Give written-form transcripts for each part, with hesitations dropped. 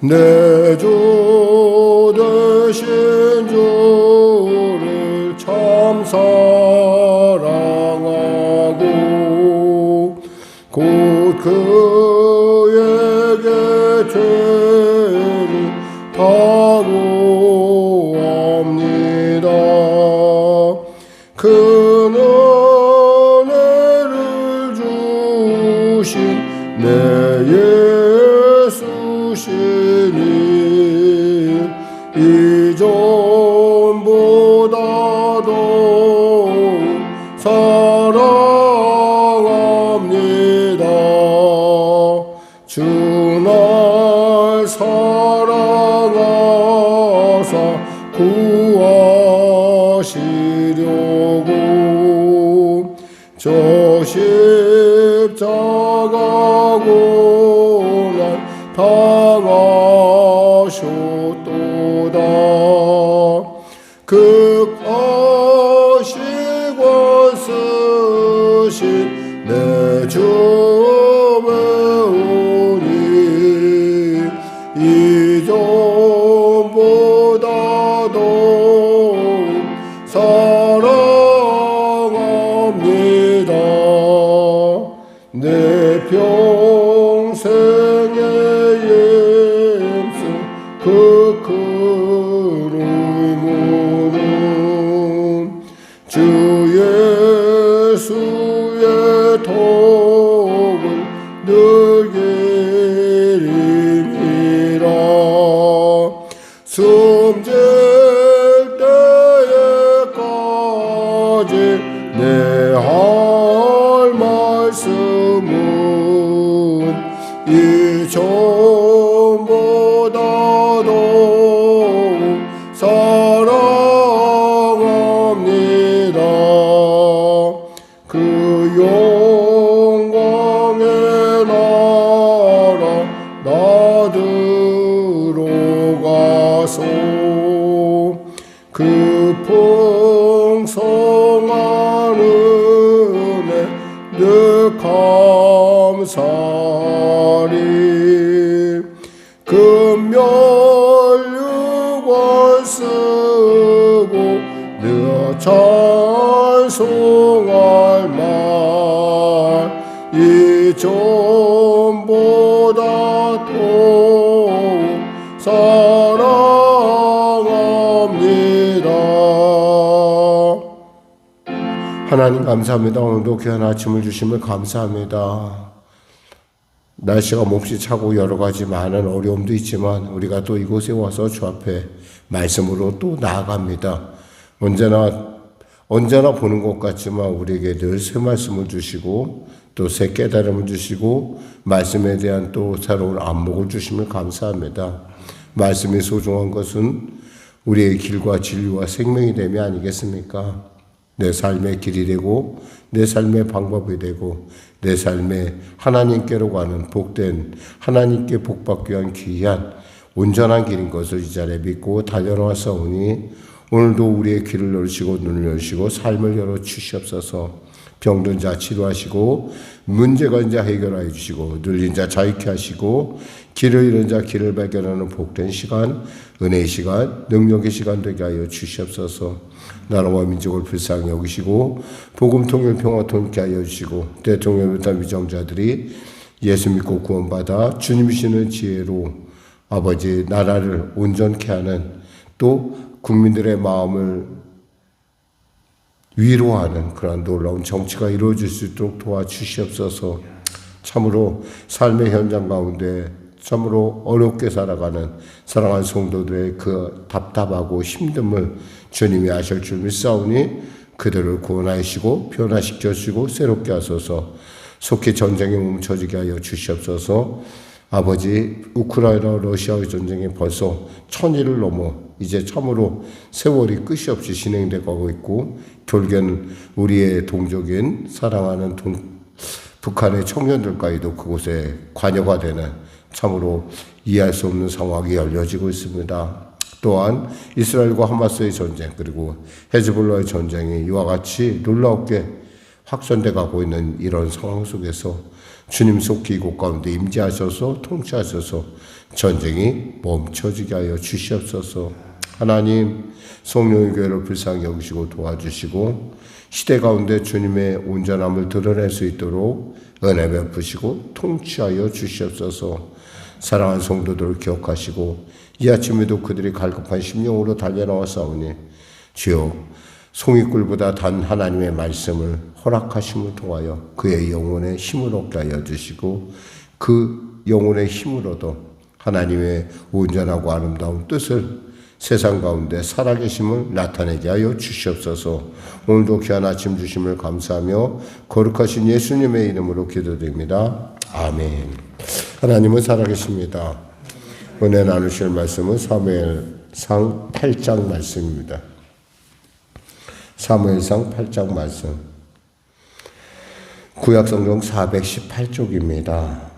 내 주 되신 주를 참 사랑하고 곧 그에게 죄를 다구합니다. 그 은혜를 주신 내 예수시니 이전보다도 사랑합니다. 주날 사랑하사 구하시려고 저 십자가 고난 당하셨도다. 극하시고 쓰신 내 주 배우니 이전보다도 사랑합니다. 내 평생의 예수 그 큰 의무는 주 예수의 도움을 늘 기림이라. 숨질 때에까지 내 할 말씀은 이전보다도 사랑합니다. 그 영광의 나라 나 들어가서 그 풍성한 은혜 늘 감사리. 금멸육을 쓰고 늘 찬송할 말 이전보다 더 사랑합니다. 하나님 감사합니다. 오늘도 귀한 아침을 주심을 감사합니다. 날씨가 몹시 차고 여러 가지 많은 어려움도 있지만 우리가 또 이곳에 와서 주 앞에 말씀으로 또 나아갑니다. 언제나 보는 것 같지만 우리에게 늘 새 말씀을 주시고 또 새 깨달음을 주시고 말씀에 대한 또 새로운 안목을 주심을 감사합니다. 말씀이 소중한 것은 우리의 길과 진리와 생명이 됨이 아니겠습니까? 내 삶의 길이 되고 내 삶의 방법이 되고 내 삶의 하나님께로 가는 복된 하나님께 복받기 위한 귀한 온전한 길인 것을 이 자리에 믿고 달려나왔사오니 오늘도 우리의 귀를 열시고 눈을 열시고 삶을 열어 주시옵소서. 병든 자 치료하시고 문제가 있는 자 해결하여 주시고 눌린 자 자유케 하시고 길을 잃은 자 길을 발견하는 복된 시간, 은혜의 시간, 능력의 시간 되게 하여 주시옵소서. 나라와 민족을 불쌍히 여기시고 복음 통일 평화 통케 하여 주시고 대통령을 비롯한 위정자들이 예수 믿고 구원받아 주님이시는 지혜로 아버지 나라를 온전케 하는 또 국민들의 마음을 위로하는 그런 놀라운 정치가 이루어질 수 있도록 도와주시옵소서. 참으로 삶의 현장 가운데 참으로 어렵게 살아가는 사랑하는 성도들의 그 답답하고 힘듦을 주님이 아실 줄 믿사오니 그들을 구원하시고 변화시켜 주시고 새롭게 하소서. 속히 전쟁이 멈춰지게 하여 주시옵소서. 아버지 우크라이나 러시아의 전쟁이 벌써 1000일을 넘어 이제 참으로 세월이 끝이 없이 진행되어 가고 있고 결국엔 우리의 동족인 사랑하는 북한의 청년들까지도 그곳에 관여가 되는 참으로 이해할 수 없는 상황이 열려지고 있습니다. 또한 이스라엘과 하마스의 전쟁 그리고 헤즈볼라의 전쟁이 이와 같이 놀랍게 확산돼 가고 있는 이런 상황 속에서 주님 속히 이곳 가운데 임재하셔서 통치하셔서 전쟁이 멈춰지게 하여 주시옵소서. 하나님, 성령의 교회를 불쌍히 여기시고 도와주시고 시대 가운데 주님의 온전함을 드러낼 수 있도록 은혜 베푸시고 통치하여 주시옵소서. 사랑하는 성도들을 기억하시고 이 아침에도 그들이 갈급한 심령으로 달려나와 싸우니 주여 송이꿀보다 단 하나님의 말씀을 허락하심을 통하여 그의 영혼의 힘을 얻게 하여 주시고 그 영혼의 힘으로도 하나님의 온전하고 아름다운 뜻을 세상 가운데 살아계심을 나타내게 하여 주시옵소서. 오늘도 귀한 아침 주심을 감사하며 거룩하신 예수님의 이름으로 기도드립니다. 아멘. 하나님은 살아계십니다. 은혜 나누실 말씀은 사무엘상 8장 말씀입니다. 사무엘상 8장 말씀. 구약성경 418쪽입니다.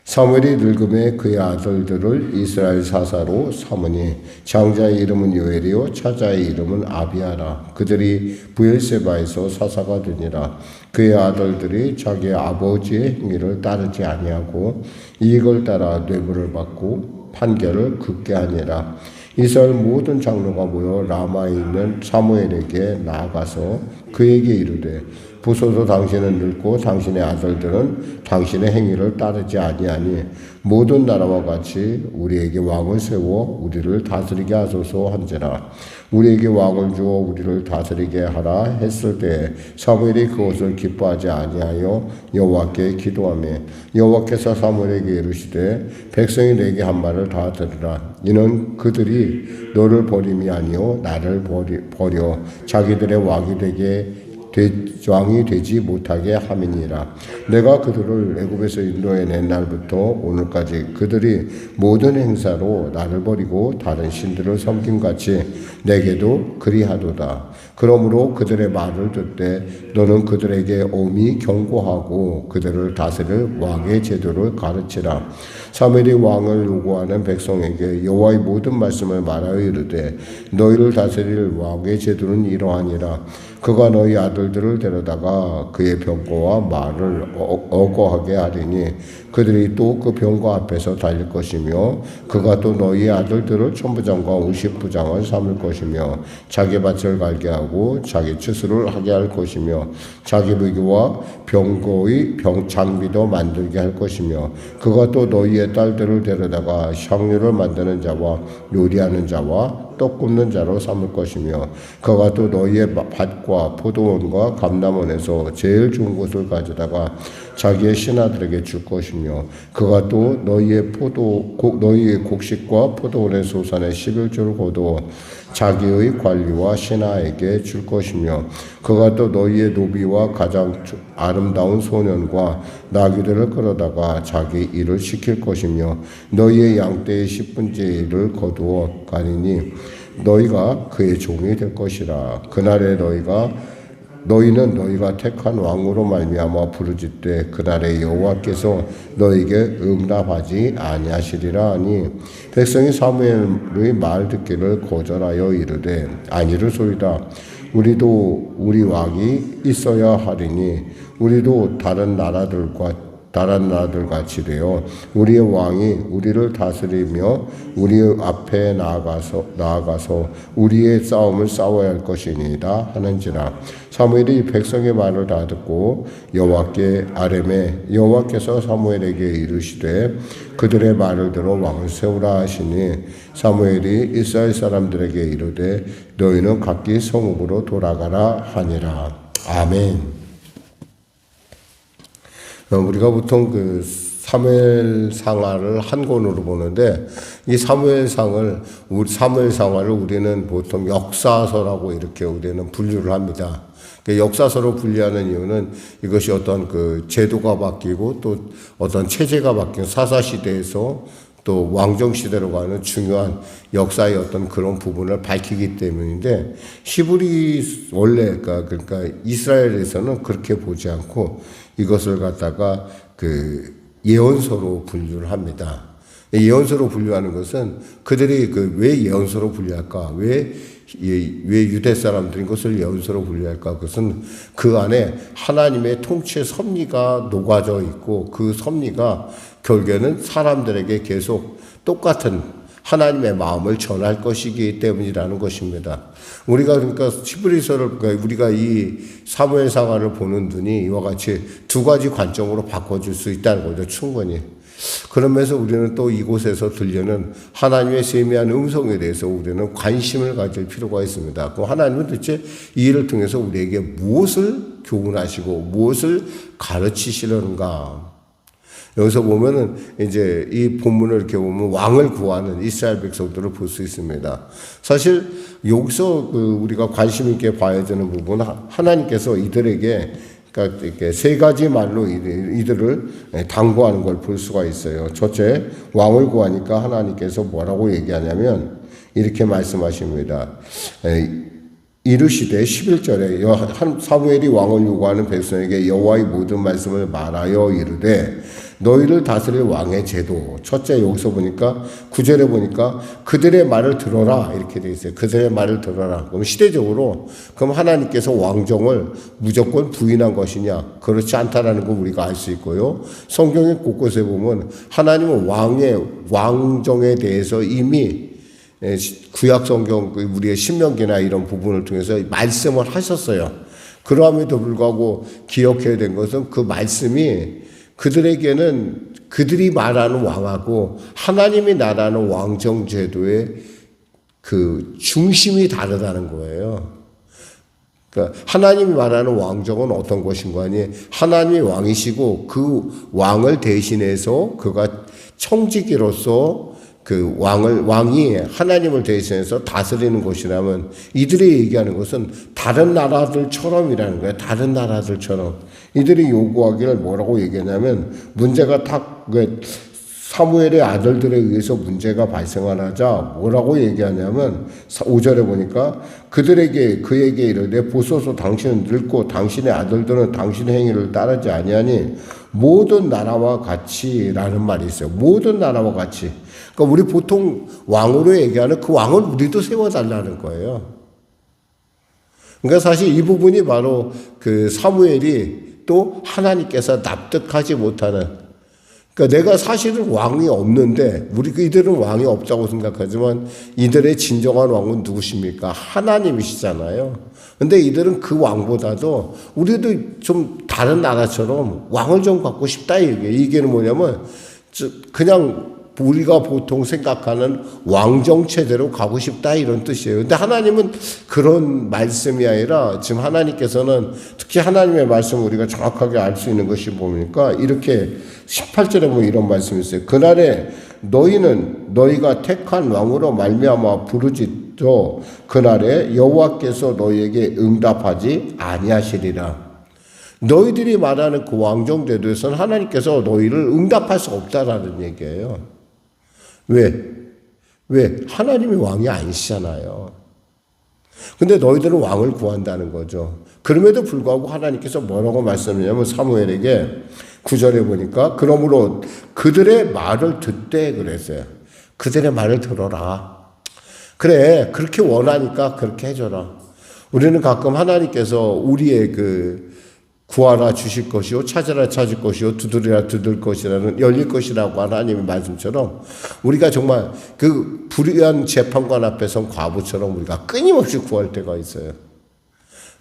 사무엘이 늙음에 그의 아들들을 이스라엘 사사로 삼으니 장자의 이름은 요엘이요 차자의 이름은 아비아라. 그들이 브엘세바에서 사사가 되니라. 그의 아들들이 자기 아버지의 행위를 따르지 아니하고 이익을 따라 뇌물을 받고 판결을 긋게 하니라. 이스라엘 모든 장로가 모여 라마에 있는 사무엘에게 나아가서 그에게 이르되 보소서 당신은 늙고 당신의 아들들은 당신의 행위를 따르지 아니하니 모든 나라와 같이 우리에게 왕을 세워 우리를 다스리게 하소서 한지라. 우리에게 왕을 주어 우리를 다스리게 하라 했을 때 사무엘이 그것을 기뻐하지 아니하여 여호와께 기도하며 여호와께서 사무엘에게 이르시되 백성이 내게 한 말을 다 들으라. 이는 그들이 너를 버림이 아니요 나를 버려 자기들의 왕이 왕이 되지 못하게 함이니라. 내가 그들을 애굽에서 인도해낸 날부터 오늘까지 그들이 모든 행사로 나를 버리고 다른 신들을 섬김같이 내게도 그리하도다. 그러므로 그들의 말을 듣되 너는 그들에게 엄히 경고하고 그들을 다스릴 왕의 제도를 가르치라. 사무엘이 왕을 요구하는 백성에게 여호와의 모든 말씀을 말하여 이르되 너희를 다스릴 왕의 제도는 이러하니라. 그가 너희 아들들을 데려다가 그의 병거와 말을 어거하게 하리니 그들이 또 그 병거 앞에서 달릴 것이며 그가 또 너희 아들들을 천부장과 우십부장을 삼을 것이며 자기 밭을 갈게 하고 자기 추수를 하게 할 것이며 자기 무기와 병거의 장비도 만들게 할 것이며 그가 또 너희의 딸들을 데려다가 향료를 만드는 자와 요리하는 자와 떡 굽는 자로 삼을 것이며 그가 또 너희의 밭과 포도원과 감람원에서 제일 좋은 것을 가져다가 자기의 신하들에게 줄 것이며 그가 또 너희의 곡식과 포도원의 소산의 11조를 거두어 자기의 관리와 신하에게 줄 것이며 그가 또 너희의 노비와 가장 아름다운 소년과 나귀들을 끌어다가 자기 일을 시킬 것이며 너희의 양떼의 10분의 1을 거두어 가리니 너희가 그의 종이 될 것이라. 그날에 너희는 너희가 택한 왕으로 말미암아 부르짖되 그날에 여호와께서 너희에게 응답하지 아니하시리라 하니 백성이 사무엘의 말 듣기를 거절하여 이르되 아니르소이다. 우리도 우리 왕이 있어야 하리니 우리도 다른 나라들 같이 되어 우리의 왕이 우리를 다스리며 우리 앞에 나아가서 우리의 싸움을 싸워야 할 것이니이다 하는지라. 사무엘이 백성의 말을 다 듣고 여호와께 아뢰매 여호와께서 사무엘에게 이르시되 그들의 말을 들어 왕을 세우라 하시니 사무엘이 이스라엘 사람들에게 이르되 너희는 각기 성읍으로 돌아가라 하니라. 아멘. 우리가 보통 그 사무엘상하를 한 권으로 보는데 이 사무엘상하를 우리는 보통 역사서라고 이렇게 우리는 분류를 합니다. 역사서로 분류하는 이유는 이것이 어떤 그 제도가 바뀌고 또 어떤 체제가 바뀐 사사시대에서 또 왕정시대로 가는 중요한 역사의 어떤 그런 부분을 밝히기 때문인데 히브리 원래 그러니까 이스라엘에서는 그렇게 보지 않고 이것을 갖다가 그 예언서로 분류를 합니다. 예언서로 분류하는 것은 그들이 왜 예언서로 분류할까? 왜 왜 유대 사람들인 것을 연소로 분류할까? 그것은 그 안에 하나님의 통치의 섭리가 녹아져 있고 그 섭리가 결국에는 사람들에게 계속 똑같은 하나님의 마음을 전할 것이기 때문이라는 것입니다. 우리가 그러니까 히브리서를 우리가 이 사무엘상을 보는 눈이 이와 같이 두 가지 관점으로 바꿔줄 수 있다는 거죠. 충분히. 그러면서 우리는 또 이곳에서 들려는 하나님의 세미한 음성에 대해서 우리는 관심을 가질 필요가 있습니다. 그럼 하나님은 도대체 이 일을 통해서 우리에게 무엇을 교훈하시고 무엇을 가르치시려는가? 여기서 보면은 이제 이 본문을 이렇게 보면 왕을 구하는 이스라엘 백성들을 볼 수 있습니다. 사실 여기서 우리가 관심 있게 봐야 되는 부분은 하나님께서 이들에게 그러니까 이렇게 세 가지 말로 이들을 당부하는 걸 볼 수가 있어요. 첫째, 왕을 구하니까 하나님께서 뭐라고 얘기하냐면 이렇게 말씀하십니다. 이르시되 11절에 사무엘이 왕을 요구하는 백성에게 여호와의 모든 말씀을 말하여 이르되 너희를 다스릴 왕의 제도. 첫째 여기서 보니까 9절에 보니까 그들의 말을 들어라 이렇게 돼 있어요. 그들의 말을 들어라. 그럼 시대적으로 그럼 하나님께서 왕정을 무조건 부인한 것이냐? 그렇지 않다라는 거 우리가 알 수 있고요. 성경의 곳곳에 보면 하나님은 왕정에 대해서 이미 구약 성경 우리의 신명기나 이런 부분을 통해서 말씀을 하셨어요. 그러함에도 불구하고 기억해야 된 것은 그 말씀이 그들에게는 그들이 말하는 왕하고 하나님이 말하는 왕정 제도의 그 중심이 다르다는 거예요. 그러니까 하나님이 말하는 왕정은 어떤 것인가 하니 하나님이 왕이시고 그 왕을 대신해서 그가 청지기로서 그 왕이 하나님을 대신해서 다스리는 것이라면 이들이 얘기하는 것은 다른 나라들처럼이라는 거예요. 다른 나라들처럼. 이들이 요구하기를 뭐라고 얘기하냐면 문제가 딱 사무엘의 아들들에 의해서 문제가 발생하자 뭐라고 얘기하냐면 5절에 보니까 그에게 이르되 보소서 당신은 늙고 당신의 아들들은 당신의 행위를 따르지 아니하니 모든 나라와 같이라는 말이 있어요. 모든 나라와 같이. 그러니까 우리 보통 왕으로 얘기하는 그 왕을 우리도 세워달라는 거예요. 그러니까 사실 이 부분이 바로 그 사무엘이 또 하나님께서 납득하지 못하는, 그러니까 내가 사실은 왕이 없는데 이들은 왕이 없다고 생각하지만 이들의 진정한 왕은 누구십니까? 하나님이시잖아요. 근데 이들은 그 왕보다도 우리도 좀 다른 나라처럼 왕을 좀 갖고 싶다 이게는 뭐냐면 그냥 우리가 보통 생각하는 왕정체대로 가고 싶다 이런 뜻이에요. 근데 하나님은 그런 말씀이 아니라 지금 하나님께서는 특히 하나님의 말씀을 우리가 정확하게 알 수 있는 것이 뭡니까? 이렇게 18절에 보면 이런 말씀이 있어요. 그날에 너희는 너희가 택한 왕으로 말미암아 부르짖어 그날에 여호와께서 너희에게 응답하지 아니하시리라. 너희들이 말하는 그 왕정 제도에서는 하나님께서 너희를 응답할 수 없다라는 얘기예요. 왜? 하나님이 왕이 아니시잖아요. 근데 너희들은 왕을 구한다는 거죠. 그럼에도 불구하고 하나님께서 뭐라고 말씀하냐면 사무엘에게 9절에 보니까 그러므로 그들의 말을 듣되 그랬어요. 그들의 말을 들어라. 그래, 그렇게 원하니까 그렇게 해줘라. 우리는 가끔 하나님께서 우리의 구하라 주실 것이요 찾으라 찾을 것이요 두드리라 두들 것이라는 열릴 것이라고 하나님의 말씀처럼 우리가 정말 그 불의한 재판관 앞에 선 과부처럼 우리가 끊임없이 구할 때가 있어요.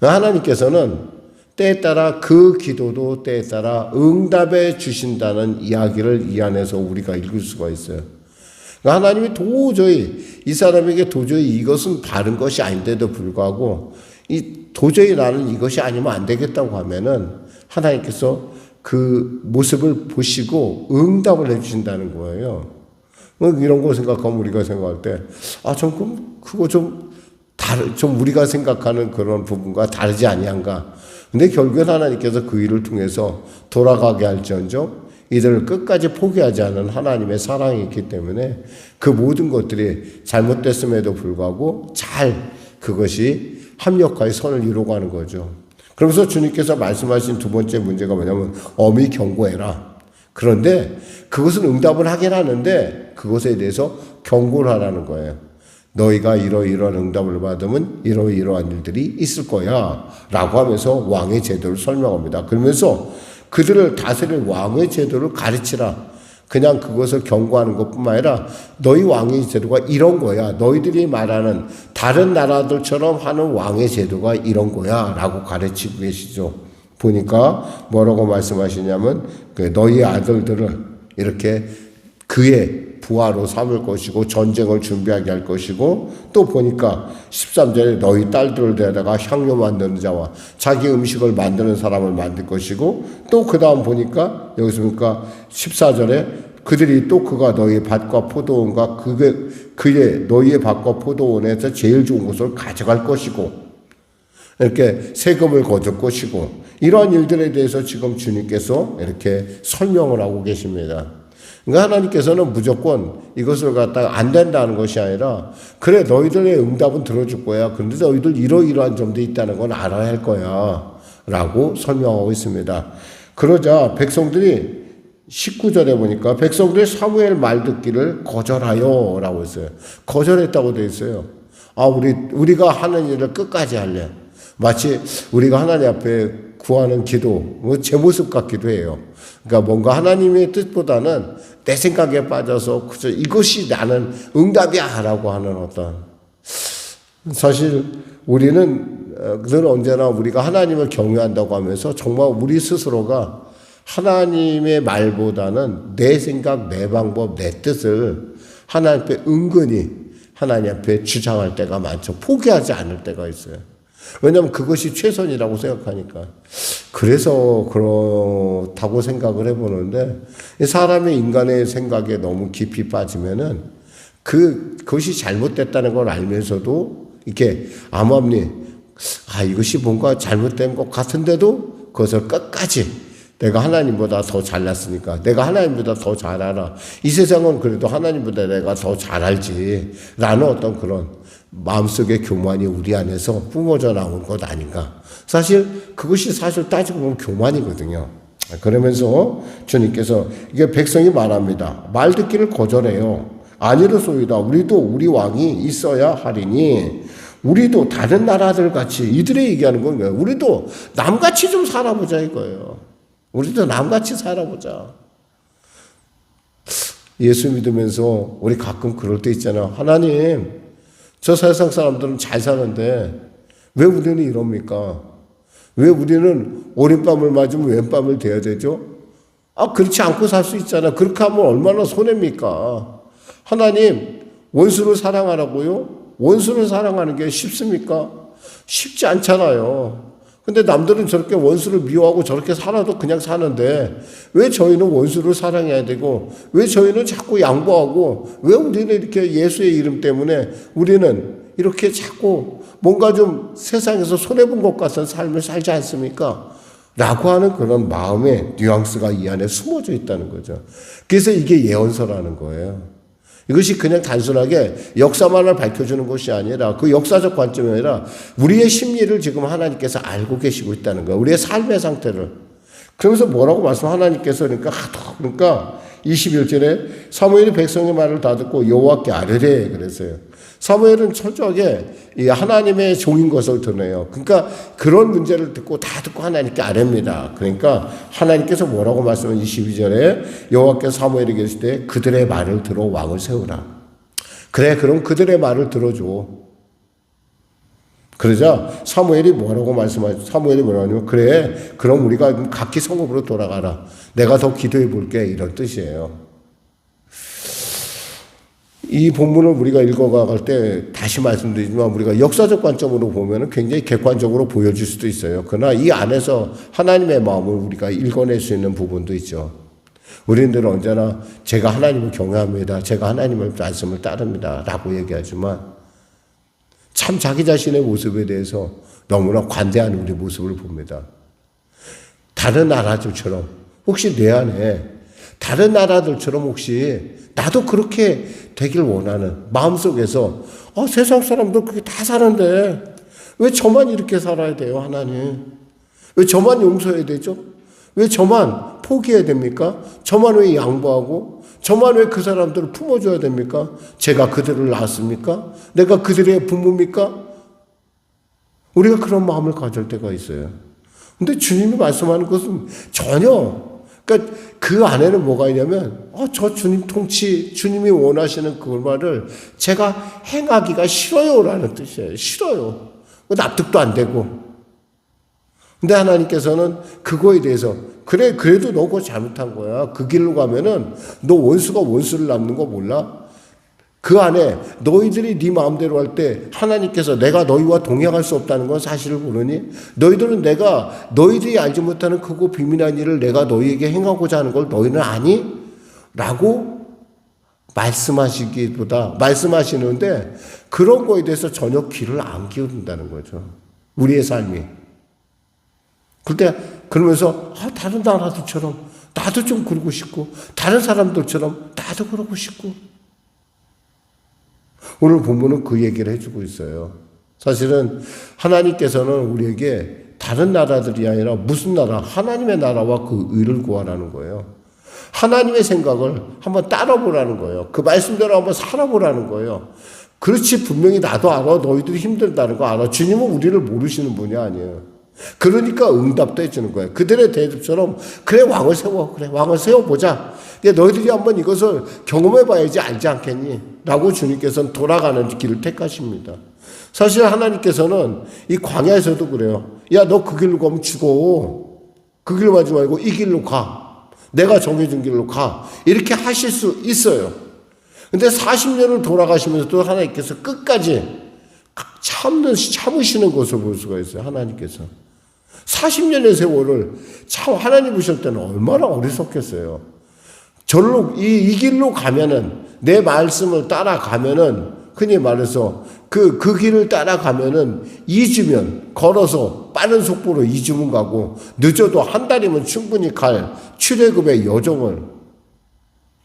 하나님께서는 때에 따라 그 기도도 때에 따라 응답해 주신다는 이야기를 이 안에서 우리가 읽을 수가 있어요. 하나님이 도저히 이 사람에게 도저히 이것은 바른 것이 아닌데도 불구하고 도저히 나는 이것이 아니면 안 되겠다고 하면은 하나님께서 그 모습을 보시고 응답을 해주신다는 거예요. 이런 거 생각하면 우리가 생각할 때, 그거 좀 우리가 생각하는 그런 부분과 다르지 아니한가. 근데 결국엔 하나님께서 그 일을 통해서 돌아가게 할지언정 이들을 끝까지 포기하지 않은 하나님의 사랑이 있기 때문에 그 모든 것들이 잘못됐음에도 불구하고 그것이 합력하여 선을 이루어가는 거죠. 그러면서 주님께서 말씀하신 두 번째 문제가 뭐냐면 엄히 경고해라. 그런데 그것은 응답을 하긴 하는데 그것에 대해서 경고를 하라는 거예요. 너희가 이러이러한 응답을 받으면 이러이러한 일들이 있을 거야 라고 하면서 왕의 제도를 설명합니다. 그러면서 그들을 다스릴 왕의 제도를 가르치라. 그냥 그것을 경고하는 것뿐만 아니라 너희 왕의 제도가 이런 거야. 너희들이 말하는 다른 나라들처럼 하는 왕의 제도가 이런 거야 라고 가르치고 계시죠. 보니까 뭐라고 말씀하시냐면 너희 아들들을 이렇게 그의 부하로 삼을 것이고 전쟁을 준비하게 할 것이고 또 보니까 13절에 너희 딸들을 데려다가 향료 만드는 자와 자기 음식을 만드는 사람을 만들 것이고 또 그 다음 보니까 여기서 보니까 14절에 그들이 또 그가 너희 밭과 포도원과 그의 너희의 밭과 포도원에서 제일 좋은 것을 가져갈 것이고 이렇게 세금을 거둘 것이고 이러한 일들에 대해서 지금 주님께서 이렇게 설명을 하고 계십니다. 그러니까 하나님께서는 무조건 이것을 갖다가 안 된다는 것이 아니라 그래 너희들의 응답은 들어줄 거야. 그런데 너희들 이러이러한 점도 있다는 건 알아야 할 거야 라고 설명하고 있습니다. 그러자 백성들이 19절에 보니까 백성들이 사무엘 말 듣기를 거절하여 라고 했어요. 거절했다고 되어 있어요. 우리가 하는 일을 끝까지 할래. 마치 우리가 하나님 앞에 구하는 기도, 제 모습 같기도 해요. 그러니까 뭔가 하나님의 뜻보다는 내 생각에 빠져서 그저 이것이 나는 응답이야 라고 하는 어떤 사실 우리는 늘 언제나 우리가 하나님을 경외한다고 하면서 정말 우리 스스로가 하나님의 말보다는 내 생각, 내 방법, 내 뜻을 하나님 앞에 은근히 하나님 앞에 주장할 때가 많죠. 포기하지 않을 때가 있어요. 왜냐하면 그것이 최선이라고 생각하니까. 그래서 그렇다고 생각을 해보는데 사람의 인간의 생각에 너무 깊이 빠지면은 그것이 잘못됐다는 걸 알면서도 이렇게 암암리 이것이 뭔가 잘못된 것 같은데도 그것을 끝까지 내가 하나님보다 더 잘났으니까 내가 하나님보다 더 잘 알아. 이 세상은 그래도 하나님보다 내가 더 잘 알지 라는 어떤 그런 마음속의 교만이 우리 안에서 뿜어져 나온 것 아닌가. 사실 그것이 사실 따지고 보면 교만이거든요. 그러면서 주님께서 이게 백성이 말합니다. 말 듣기를 거절해요. 아니로소이다. 우리도 우리 왕이 있어야 하리니 우리도 다른 나라들 같이 이들이 얘기하는 건 뭐예요? 우리도 남같이 좀 살아보자 이거예요. 우리도 남같이 살아보자. 예수 믿으면서 우리 가끔 그럴 때 있잖아. 하나님, 저 세상 사람들은 잘 사는데 왜 우리는 이럽니까? 왜 우리는 오른밤을 맞으면 왼밤을 대야 되죠? 그렇지 않고 살 수 있잖아. 그렇게 하면 얼마나 손해입니까? 하나님, 원수를 사랑하라고요? 원수를 사랑하는 게 쉽습니까? 쉽지 않잖아요. 근데 남들은 저렇게 원수를 미워하고 저렇게 살아도 그냥 사는데 왜 저희는 원수를 사랑해야 되고 왜 저희는 자꾸 양보하고 왜 우리는 이렇게 예수의 이름 때문에 우리는 이렇게 자꾸 뭔가 좀 세상에서 손해본 것 같은 삶을 살지 않습니까? 라고 하는 그런 마음의 뉘앙스가 이 안에 숨어져 있다는 거죠. 그래서 이게 예언서라는 거예요. 이것이 그냥 단순하게 역사만을 밝혀주는 것이 아니라 그 역사적 관점이 아니라 우리의 심리를 지금 하나님께서 알고 계시고 있다는 거예요. 우리의 삶의 상태를. 그러면서 뭐라고 하나님께서 그러니까 21절에 사무엘이 백성의 말을 다 듣고 여호와께 아뢰래 그랬어요. 사무엘은 철저하게 이 하나님의 종인 것을 드러내요. 그러니까 그런 문제를 다 듣고 하나님께 아뢰입니다. 그러니까 하나님께서 뭐라고 말씀은 22절에 여호와께서 사무엘에게 계실 때 그들의 말을 들어 왕을 세우라. 그래, 그럼 그들의 말을 들어줘. 그러자 사무엘이 뭐라고 하냐면 그래, 그럼 우리가 각기 성읍으로 돌아가라. 내가 더 기도해 볼게. 이런 뜻이에요. 이 본문을 우리가 읽어갈 때 다시 말씀드리지만 우리가 역사적 관점으로 보면 굉장히 객관적으로 보여질 수도 있어요. 그러나 이 안에서 하나님의 마음을 우리가 읽어낼 수 있는 부분도 있죠. 우리들은 언제나 제가 하나님을 경외합니다. 제가 하나님의 말씀을 따릅니다. 라고 얘기하지만 참 자기 자신의 모습에 대해서 너무나 관대한 우리 모습을 봅니다. 다른 나라들처럼 혹시 내 안에 다른 나라들처럼 혹시 나도 그렇게 되길 원하는 마음속에서 세상 사람들 그렇게 다 사는데 왜 저만 이렇게 살아야 돼요, 하나님? 왜 저만 용서해야 되죠? 왜 저만 포기해야 됩니까? 저만 왜 양보하고 저만 왜 그 사람들을 품어줘야 됩니까? 제가 그들을 낳았습니까? 내가 그들의 부모입니까? 우리가 그런 마음을 가질 때가 있어요. 근데 주님이 말씀하는 것은 전혀, 그러니까 그 안에는 뭐가 있냐면, 저 주님 통치, 주님이 원하시는 그 말을 제가 행하기가 싫어요라는 뜻이에요. 싫어요. 납득도 안 되고. 근데 하나님께서는 그거에 대해서, 그래도 너 그거 잘못한 거야. 그 길로 가면은 너 원수가 원수를 낳는 거 몰라? 그 안에 너희들이 네 마음대로 할 때 하나님께서 내가 너희와 동행할 수 없다는 건 사실을 모르니? 너희들은 너희들이 알지 못하는 크고 비밀한 일을 내가 너희에게 행하고자 하는 걸 너희는 아니? 라고 말씀하시는데 그런 거에 대해서 전혀 귀를 안 기울인다는 거죠. 우리의 삶이. 그러면서 다른 나라들처럼 나도 좀 그러고 싶고 다른 사람들처럼 나도 그러고 싶고 오늘 본문은 그 얘기를 해주고 있어요. 사실은 하나님께서는 우리에게 다른 나라들이 아니라 무슨 나라? 하나님의 나라와 그 의를 구하라는 거예요. 하나님의 생각을 한번 따라보라는 거예요. 그 말씀대로 한번 살아보라는 거예요. 그렇지 분명히 나도 알아. 너희들이 힘들다는 거 알아. 주님은 우리를 모르시는 분이 아니에요. 그러니까 응답도 해주는 거예요. 그들의 대접처럼 그래 왕을 세워. 그래 왕을 세워보자. 너희들이 한번 이것을 경험해봐야지 알지 않겠니? 라고 주님께서는 돌아가는 길을 택하십니다. 사실 하나님께서는 이 광야에서도 그래요. 야, 너 그 길로 가면 죽어. 그 길로 가지 말고 이 길로 가. 내가 정해준 길로 가. 이렇게 하실 수 있어요. 근데 40년을 돌아가시면서도 하나님께서 끝까지 참으시는 것을 볼 수가 있어요. 하나님께서. 40년의 세월을 참 하나님 보실 때는 얼마나 어리석겠어요. 이 길로 가면은, 내 말씀을 따라가면은, 흔히 말해서 그 길을 따라가면은 2주면, 걸어서 빠른 속도로 2주면 가고, 늦어도 한 달이면 충분히 갈 출애굽의 여정을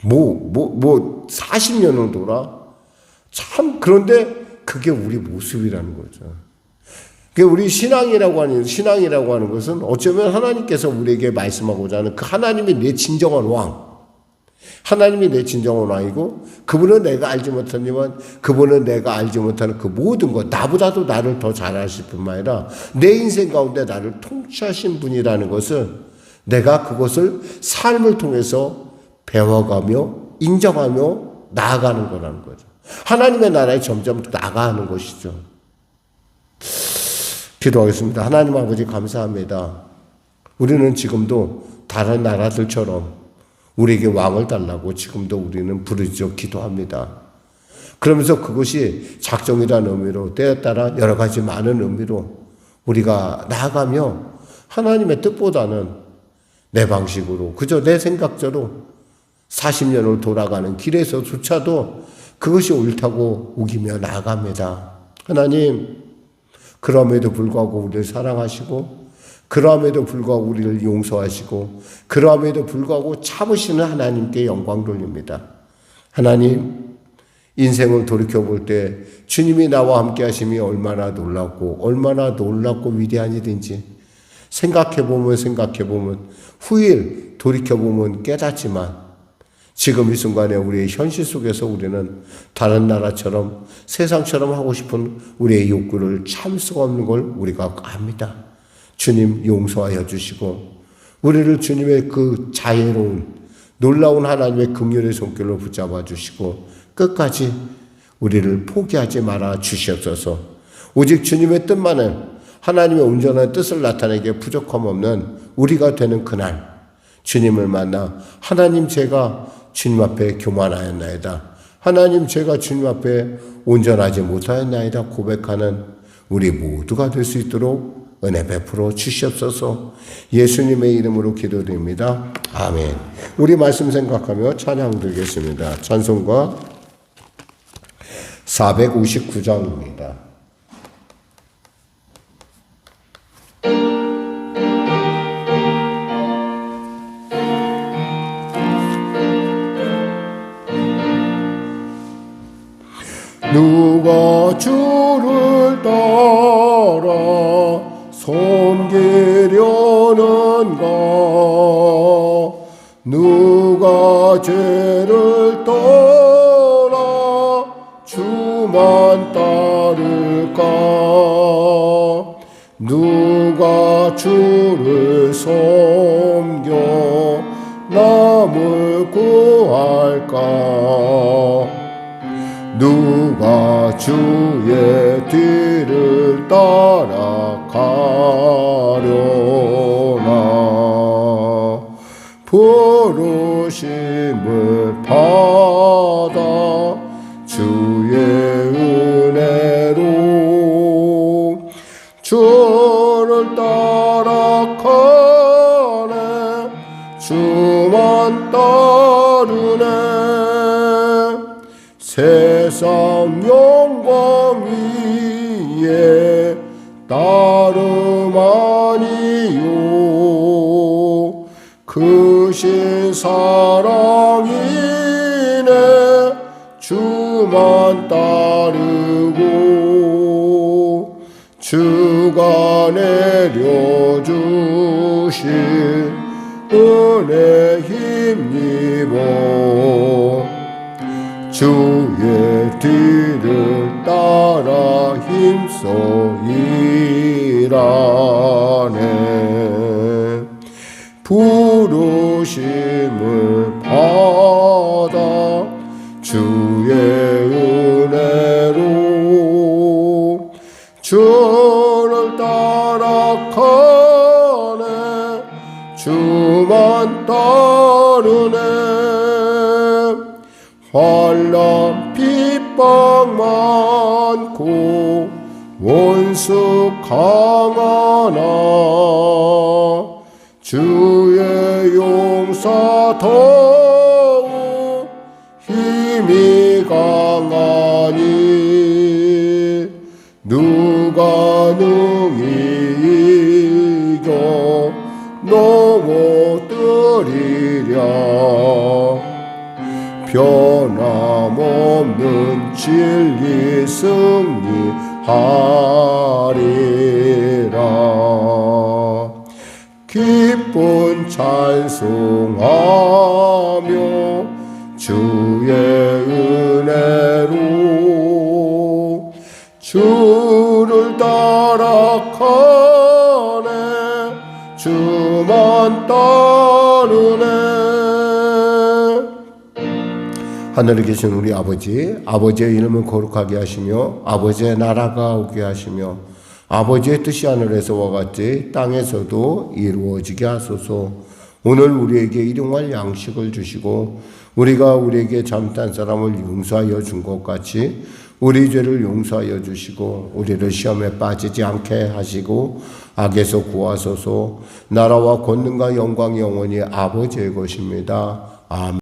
40년을 돌아? 참, 그런데 그게 우리 모습이라는 거죠. 우리 신앙이라고 하는 것은 어쩌면 하나님께서 우리에게 말씀하고자 하는 그 하나님이 내 진정한 왕, 하나님이 내 진정한 왕이고 그분은 내가 알지 못하지만 그분은 내가 알지 못하는 그 모든 것, 나보다도 나를 더 잘 아실 뿐만 아니라 내 인생 가운데 나를 통치하신 분이라는 것을 내가 그것을 삶을 통해서 배워가며 인정하며 나아가는 거라는 거죠. 하나님의 나라에 점점 나아가는 것이죠. 기도하겠습니다. 하나님 아버지 감사합니다. 우리는 지금도 다른 나라들처럼 우리에게 왕을 달라고 지금도 우리는 부르짖어 기도합니다. 그러면서 그것이 작정이라는 의미로 때에 따라 여러 가지 많은 의미로 우리가 나아가며 하나님의 뜻보다는 내 방식으로 그저 내 생각대로 40년을 돌아가는 길에서조차도 그것이 옳다고 우기며 나아갑니다. 하나님, 그럼에도 불구하고 우리를 사랑하시고 그럼에도 불구하고 우리를 용서하시고 그럼에도 불구하고 참으시는 하나님께 영광 돌립니다. 하나님, 인생을 돌이켜볼 때 주님이 나와 함께 하심이 얼마나 놀랍고 위대한 일인지 생각해보면 후일 돌이켜보면 깨닫지만 지금 이 순간에 우리의 현실 속에서 우리는 다른 나라처럼 세상처럼 하고 싶은 우리의 욕구를 참을 수가 없는 걸 우리가 압니다. 주님 용서하여 주시고 우리를 주님의 그 자애로운 놀라운 하나님의 긍휼의 손길로 붙잡아 주시고 끝까지 우리를 포기하지 말아 주시옵소서. 오직 주님의 뜻만은 하나님의 온전한 뜻을 나타내기에 부족함 없는 우리가 되는 그날 주님을 만나 하나님 제가 주님 앞에 교만하였나이다. 하나님 제가 주님 앞에 온전하지 못하였나이다 고백하는 우리 모두가 될 수 있도록 은혜 베풀어 주시옵소서. 예수님의 이름으로 기도드립니다. 아멘. 우리 말씀 생각하며 찬양 드리겠습니다. 찬송가 459장입니다. 누가 주를 따라 섬기려는가 누가 죄 은혜를 떠나 주만 따를까? 누가 주를 섬겨 남을 구할까? 누가 주의 뒤를 따라가려나? 부르심을 받아 주의 은혜로 주를 따라가네. 주만 따르네. 세상 영광 위에 따름 아니요 크신 사랑이네. 주만 따르고 주가 내려주신 은혜 힘입어 주의 뒤를 따라 힘써 일하네. 부르심을 받아 주의 은혜로 주를 따라가네. 주만 따르네. 환난 핍박 많고 원수 강하나 주의 용사 더욱 힘이 강하니 누가 능히 이겨 넘어뜨리랴? 변함없는 진리 승리하리라. 기쁜 찬송하며 주의 은혜로 주를 따라가네. 주만 따르네. 하늘에 계신 우리 아버지, 아버지의 이름을 거룩하게 하시며 아버지의 나라가 오게 하시며 아버지의 뜻이 하늘에서와 같이 땅에서도 이루어지게 하소서. 오늘 우리에게 일용할 양식을 주시고 우리가 우리에게 잘못한 사람을 용서하여 준 것 같이 우리 죄를 용서하여 주시고 우리를 시험에 빠지지 않게 하시고 악에서 구하소서. 나라와 권능과 영광이 영원히 아버지의 것입니다. 아멘.